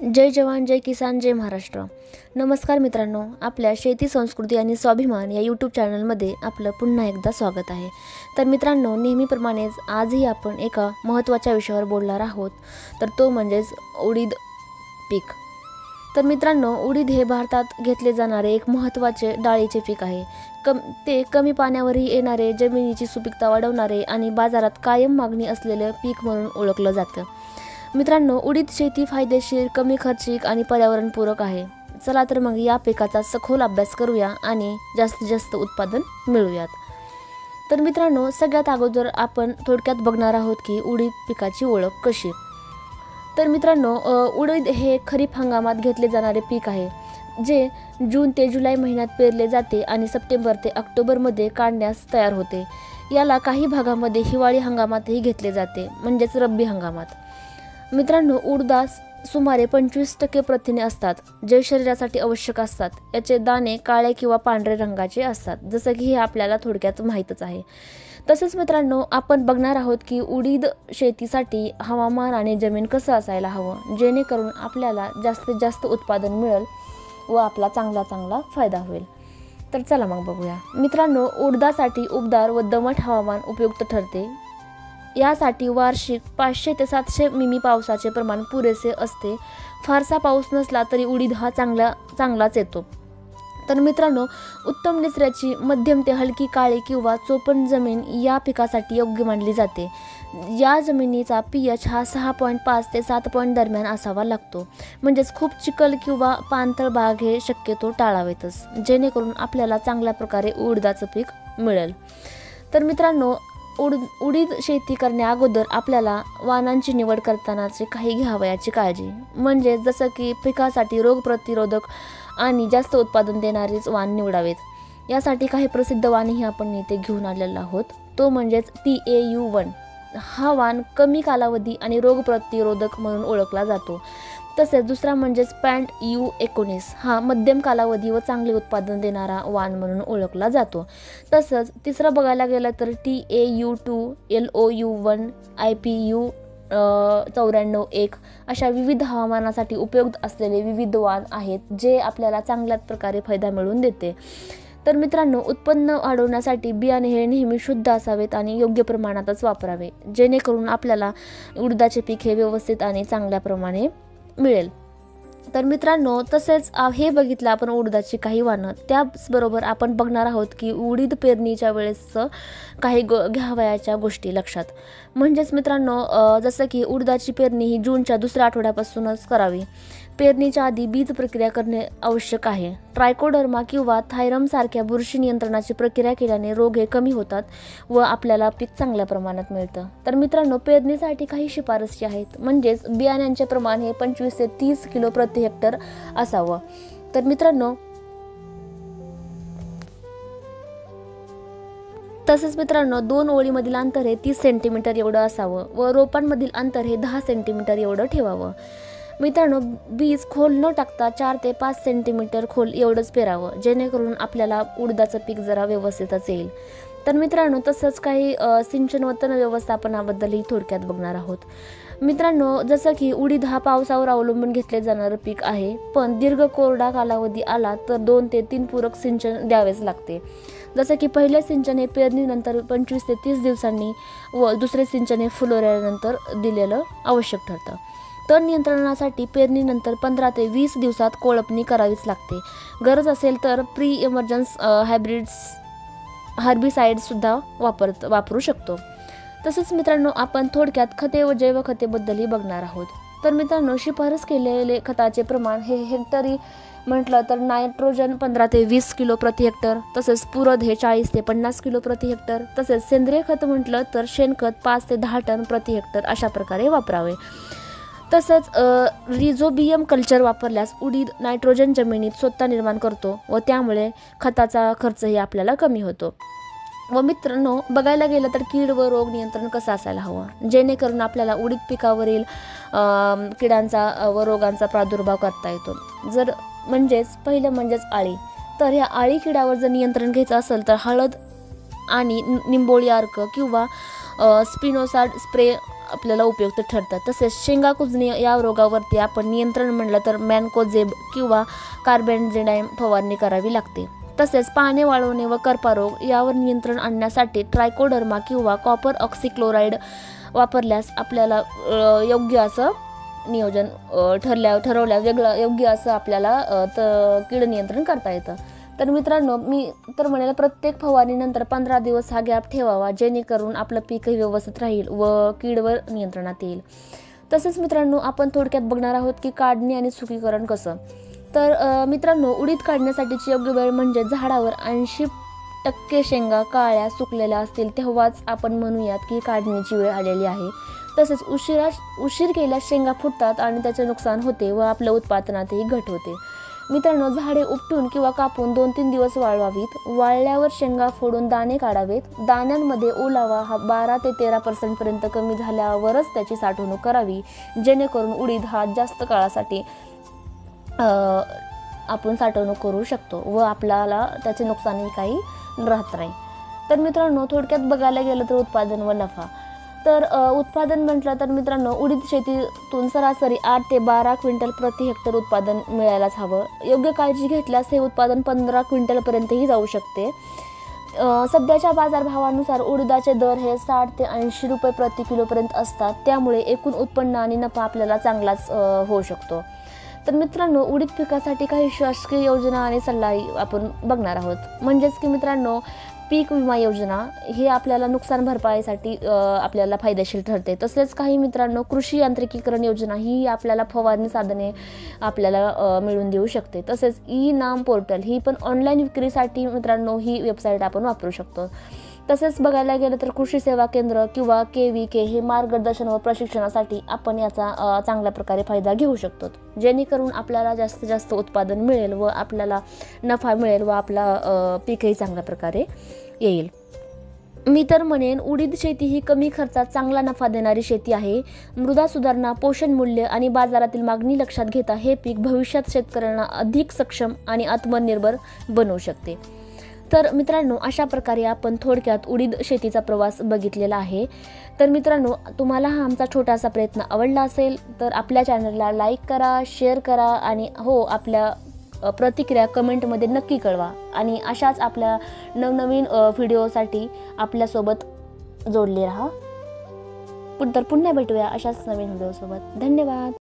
जय जवान जय किसान जय महाराष्ट्र। नमस्कार मित्रांनो, आपल्या शेती संस्कृती आणि स्वाभिमान या यूट्यूब चॅनलमध्ये आपलं पुन्हा एकदा स्वागत आहे। तर मित्रांनो, नेहमीप्रमाणेच आजही आपण एका महत्त्वाच्या विषयावर बोलणार आहोत, तर तो म्हणजेच उडीद पीक। तर मित्रांनो, उडीद हे भारतात घेतले जाणारे एक महत्त्वाचे डाळीचे पीक आहे। ते कमी पाण्यावरही येणारे, जमिनीची सुपीकता वाढवणारे आणि बाजारात कायम मागणी असलेले पीक म्हणून ओळखलं जातं। मित्रांनो, उडीद शेती फायदेशीर, कमी खर्चिक आणि पर्यावरणपूरक आहे। चला तर मग या पिकाचा सखोल अभ्यास करूया आणि जास्तीत जास्त उत्पादन मिळवूयात। तर मित्रांनो, सगळ्यात अगोदर आपण थोडक्यात बघणार आहोत की उडीद पिकाची ओळख कशी। तर मित्रांनो, उडीद हे खरीप हंगामात घेतले जाणारे पीक आहे, जे जून ते जुलै महिन्यात पेरले जाते आणि सप्टेंबर ते ऑक्टोबरमध्ये काढण्यास तयार होते। याला काही भागामध्ये हिवाळी हंगामातही घेतले जाते, म्हणजेच रब्बी हंगामात। मित्रांनो, उडदास सुमारे 25% प्रथिने असतात, जे शरीरासाठी आवश्यक असतात। याचे दाणे काळे किंवा पांढरे रंगाचे असतात, जसं की हे आपल्याला थोडक्यात माहीतच आहे। तसेच मित्रांनो, आपण बघणार आहोत की उडीद शेतीसाठी हवामान आणि जमीन कसं असायला हवं, जेणेकरून आपल्याला जास्तीत जास्त उत्पादन मिळेल व आपला चांगला फायदा होईल। तर चला मग बघूया। मित्रांनो, उडदासाठी उबदार व दमट हवामान उपयुक्त ठरते। यासाठी वार्षिक 500 ते 700 मिमी पावसाचे प्रमाण पुरेसे असते। फारसा पाऊस नसला तरी उडीद हा चांगलाच येतो। तर मित्रांनो, उत्तम निचऱ्याची मध्यम ते हलकी काळी किंवा चोपण जमीन या पिकासाठी योग्य मानली जाते। या जमिनीचा pH हा 6.5 ते 7 दरम्यान असावा लागतो, म्हणजेच खूप चिखल किंवा पाणथळ भाग हे शक्यतो टाळावेतच, जेणेकरून आपल्याला चांगल्या प्रकारे उडदाचं पीक मिळेल। तर मित्रांनो, उडीद शेती करण्या अगोदर आपल्याला वाणांची निवड करतानाची काही घ्यावयाची काळजी, म्हणजे जसं की पिकासाठी रोगप्रतिरोधक आणि जास्त उत्पादन देणारेच वाण निवडावेत। यासाठी काही प्रसिद्ध वाणही आपण इथे घेऊन आलेलो आहोत, तो म्हणजेच TAU1 हा वाण कमी कालावधी आणि रोगप्रतिरोधक म्हणून ओळखला जातो। तसेच दुसरा म्हणजेच पॅन्ट U19 हा मध्यम कालावधी व चांगले उत्पादन देणारा वाण म्हणून ओळखला जातो। तसंच तिसरा बघायला गेलं तर TAU2, LOU1, IPU 94-1 अशा विविध हवामानासाठी उपयुक्त असलेले विविध वाण आहेत, जे आपल्याला चांगल्याच प्रकारे फायदा मिळवून देते। तर मित्रांनो, उत्पन्न वाढवण्यासाठी बियाणे हे नेहमी शुद्ध असावेत आणि योग्य प्रमाणातच वापरावे, जेणेकरून आपल्याला उडदाचे पीक हे व्यवस्थित आणि चांगल्या प्रमाणे मिळेल। तर मित्रांनो, तसेच हे बघितलं आपण उडदाची काही वाणं, त्याचबरोबर आपण बघणार आहोत की उडीद पेरणीच्या वेळेस काही घ्यावयाच्या गोष्टी लक्षात। म्हणजेच मित्रांनो, जसं की उडदाची पेरणी ही जूनच्या दुसऱ्या आठवड्यापासूनच करावी। पेरणीच्या आधी बीज प्रक्रिया करणे आवश्यक आहे। ट्रायकोडर्मा किंवा थायरम सारख्या बुरशी नियंत्रणाची प्रक्रिया केल्याने रोग हे कमी होतात व आपल्याला पीक चांगल्या प्रमाणात मिळतं। तर मित्रांनो, पेरणीसाठी काही शिफारसी आहेत, म्हणजेच बियाण्यांचे प्रमाण हे 25 ते 30 किलो प्रति हेक्टर असावं। तर मित्रांनो, तसेच मित्रांनो, 2 ओळीमधील अंतर हे 30 सेंटीमीटर एवढं असावं व रोपांमधील अंतर हे 10 सेंटीमीटर एवढं ठेवावं। मित्रांनो, बीज खोल न टाकता 4 ते 5 सेंटीमीटर खोल एवढंच पेरावं, जेणेकरून आपल्याला उडदाचं पीक जरा व्यवस्थितच येईल। तर मित्रांनो, तसंच काही सिंचन व तण व्यवस्थापनाबद्दलही थोडक्यात बघणार आहोत। मित्रांनो, जसं की उडीद हा पावसावर अवलंबून घेतले जाणारं पीक आहे, पण दीर्घ कोरडा कालावधी आला तर 2 ते 3 पूरक सिंचन द्यावेच लागते। जसं की पहिले सिंचन हे पेरणीनंतर 25 ते 30 दिवसांनी व दुसरे सिंचन हे फुलोऱ्यानंतर दिलेलं आवश्यक ठरतं। तण नियंत्रणासाठी पेरणीनंतर 15 ते 20 दिवसात कोळपणी करावीच लागते। गरज असेल तर प्री इमर्जन्स हर्बिसाइड्ससुद्धा वापरू शकतो। तसेच मित्रांनो, आपण थोडक्यात खते व जैव खतेबद्दलही बघणार आहोत। तर मित्रांनो, शिफारस केलेले खताचे प्रमाण हे हेक्टरी म्हटलं तर नायट्रोजन 15 ते 20 किलो प्रति हेक्टर, तसेच स्फुरद हे 40 ते 50 किलो प्रति हेक्टर, तसेच सेंद्रिय खत म्हटलं तर शेणखत 5 ते 10 टन प्रति हेक्टर अशा प्रकारे वापरावे। तसंच रिझोबियम कल्चर वापरल्यास उडीद नायट्रोजन जमिनीत स्वतः निर्माण करतो व त्यामुळे खताचा खर्चही आपल्याला कमी होतो। व मित्रांनो, बघायला गेलं तर कीड व रोग नियंत्रण कसं असायला हवं, जेणेकरून आपल्याला उडीद पिकावरील किडांचा व रोगांचा प्रादुर्भाव करता येतो। पहिलं म्हणजेच आळी। तर या आळी किडावर जर नियंत्रण घ्यायचं असेल तर हळद आणि निंबोळी अर्क किंवा स्पिनोसाड स्प्रे आपल्याला उपयुक्त ठरतात. तसेच शेंगा कुजणे या रोगावरती आपण नियंत्रण म्हणलं तर मॅनकोजेब किंवा कार्बेंझिडाइम फवारणी करावी लागते. तसेच पाने वाळवणे व करपा रोग यावर नियंत्रण आणण्यासाठी ट्रायकोडर्मा किंवा कॉपर ऑक्सिक्लोराइड वापरल्यास आपल्याला योग्य असं नियोजन ठरवल्या वेगळं योग्य असं आपल्याला कीड नियंत्रण करता येतं. तर मित्रांनो, मी तर म्हणेल प्रत्येक फवारणीनंतर 15 दिवस हा गॅप ठेवावा, जेणेकरून आपलं पीकही व्यवस्थित राहील व कीडवर नियंत्रणात येईल. तसेच मित्रांनो, आपण थोडक्यात बघणार आहोत की काढणी आणि सुकीकरण कसं. तर मित्रांनो, उडीद काढण्यासाठीची योग्य वेळ म्हणजे झाडावर 80% शेंगा काळ्या सुकलेल्या असतील तेव्हाच आपण म्हणूयात की काढणीची वेळ आलेली आहे. तसेच उशीर केल्यास शेंगा फुटतात आणि त्याचे नुकसान होते व आपल्या उत्पादनातही घट होते. मित्रांनो, झाडे उपटून किंवा कापून 2-3 दिवस वाळवावीत. वाळल्यावर शेंगा फोडून दाणे काढावेत. दाण्यांमध्ये ओलावा हा 12 ते 13% पर्यंत कमी झाल्यावरच त्याची साठवणूक करावी, जेणेकरून उडीद हा जास्त काळासाठी आपण साठवणूक करू शकतो व आपल्याला त्याचे नुकसानही काही राहत नाही. तर मित्रांनो, थोडक्यात बघायला गेलं तर उत्पादन व नफा. तर उत्पादन म्हटलं तर मित्रांनो, उडीद शेतीतून सरासरी 8 ते 12 क्विंटल प्रति हेक्टर उत्पादन मिळायलाच हवं. योग्य काळजी घेतल्यास हे उत्पादन 15 क्विंटलपर्यंतही जाऊ शकते. सध्याच्या बाजारभावानुसार उडीदाचे दर हे 60 ते 80 रुपये प्रति किलोपर्यंत असतात. त्यामुळे एकूण उत्पन्न आणि नफा आपल्याला चांगलाच होऊ शकतो. तर मित्रांनो, उडीद पिकासाठी काही शासकीय योजना आणि सल्लाही आपण बघणार आहोत. म्हणजेच की मित्रांनो, पीक विमा योजना ही आपल्याला नुकसान भरपाईसाठी आपल्याला फायदेशीर ठरते. तसेच काही मित्रांनो, कृषी यांत्रिकीकरण योजना ही आपल्याला फवारणी साधने आपल्याला मिळवून देऊ शकते. तसेच ई-नाम पोर्टल ही पण ऑनलाईन विक्रीसाठी मित्रांनो ही वेबसाईट आपण वापरू शकतो. तसेच बघायला गेलं तर कृषी सेवा केंद्र किंवा KVK हे मार्गदर्शन व प्रशिक्षणासाठी आपण याचा चांगल्या प्रकारे फायदा घेऊ शकतो, जेणेकरून आपल्याला जास्तीत जास्त उत्पादन मिळेल व आपल्याला नफा मिळेल व आपला पीकही चांगल्या प्रकारे येईल. मी तर म्हणेन, उडीद शेती ही कमी खर्चात चांगला नफा देणारी शेती आहे. मृदा सुधारणा, पोषण मूल्य आणि बाजारातील मागणी लक्षात घेता हे पीक भविष्यात शेतकऱ्यांना अधिक सक्षम आणि आत्मनिर्भर बनवू शकते. तर मित्रांनो, अशा प्रकारे आपण थोडक्यात उडीद शेतीचा प्रवास बघितलेला आहे. तर मित्रांनो, तुम्हाला हा आमचा छोटासा प्रयत्न आवडला असेल तर आपल्या चॅनलला लाईक करा, शेअर करा आणि हो, आपल्या प्रतिक्रिया कमेंटमध्ये नक्की कळवा. आणि अशाच आपल्या नवनवीन व्हिडिओसाठी आपल्यासोबत जोडले राहा. तर पुन्हा भेटूया अशाच नवीन व्हिडिओसोबत. धन्यवाद.